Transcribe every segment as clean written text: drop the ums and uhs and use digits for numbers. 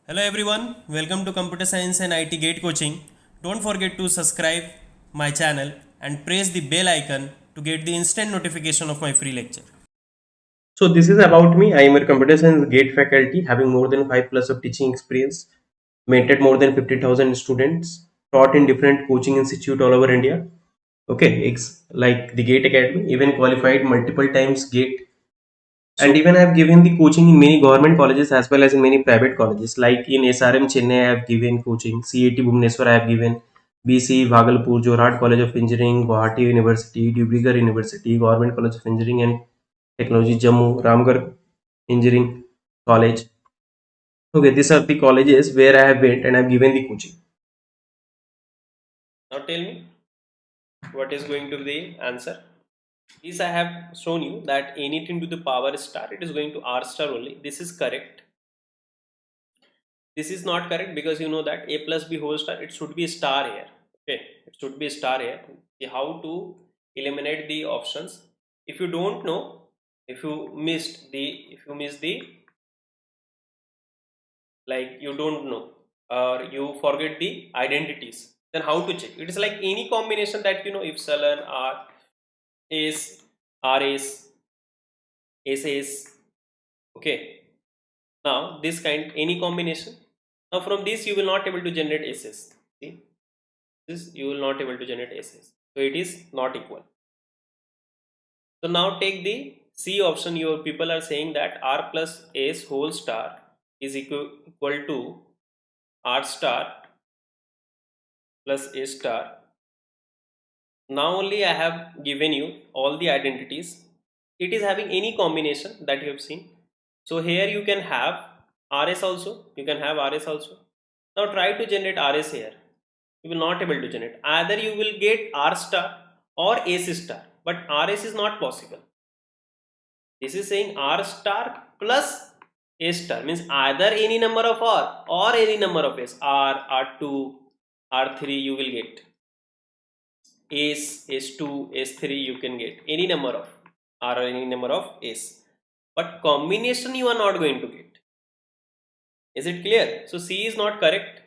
Hello everyone, welcome to Computer Science and IT Gate Coaching. Don't forget to subscribe my channel and press the bell icon to get the instant notification of my free lecture. So this is about me. I am a computer science gate faculty having more than 5 plus of teaching experience, mentored more than 50,000 students, taught in different coaching institute all over India. Okay, it's like the Gate Academy, even qualified multiple times Gate, and even I have given the coaching in many government colleges as well as in many private colleges. Like in SRM Chennai, I have given coaching. CAT Bhubaneswar, I have given. BC Bhagalpur, Jorhat College of Engineering, Guwahati University, Dibrugarh University, Government College of Engineering and Technology, Jammu, Ramgarh Engineering College. Okay, these are the colleges where I have went and I have given the coaching. Now tell me, what is going to be the answer? This I have shown you that anything to the power star, it is going to R star only. This is correct. This is not correct because you know that a plus b whole star, it should be star here. Okay, it should be star here. See how to eliminate the options. If you don't know, if you missed the, if you miss the, like you don't know or you forget the identities, then how to check? It is like any combination that you know, if epsilon r is r is s is, okay. Now this kind, any combination, now from this you will not able to generate ss. See, this you will not able to generate ss, so it is not equal. So now take the C option. Your people are saying that r plus s whole star is equal to r star plus a star. Now only I have given you all the identities. It is having any combination that you have seen. So here you can have rs also, you can have rs also. Now try to generate rs here. You will not able to generate. Either you will get r star or s star, but rs is not possible. This is saying r star plus a star, means either any number of r or any number of s, r, r2, r3 you will get, s, s2, s3 you can get any number of r or any number of s, but combination you are not going to get. Is it clear? So C is not correct,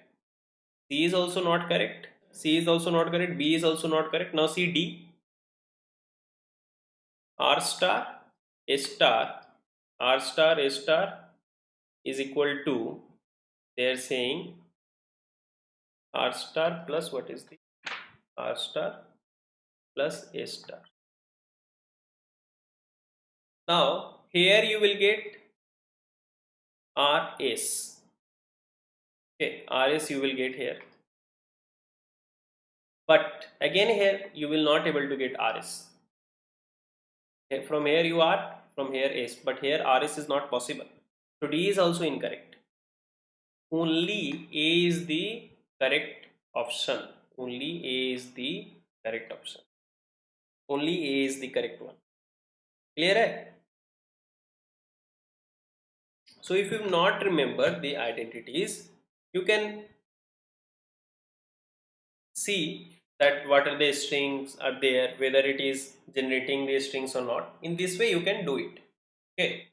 C is also not correct, C is also not correct, B is also not correct. Now see D, R star, S star, R star, S star is equal to, they are saying R star plus what is the R star plus S star. Now here you will get RS. Okay, RS you will get here. But again here you will not able to get RS. Okay, from here you are, from here S, but here RS is not possible. So D is also incorrect. Only A is the correct option. Only A is the correct option. Only A is the correct one. Clear hai? So if you not remember the identities, you can see that what are the strings are there, whether it is generating the strings or not. In this way you can do it. Okay.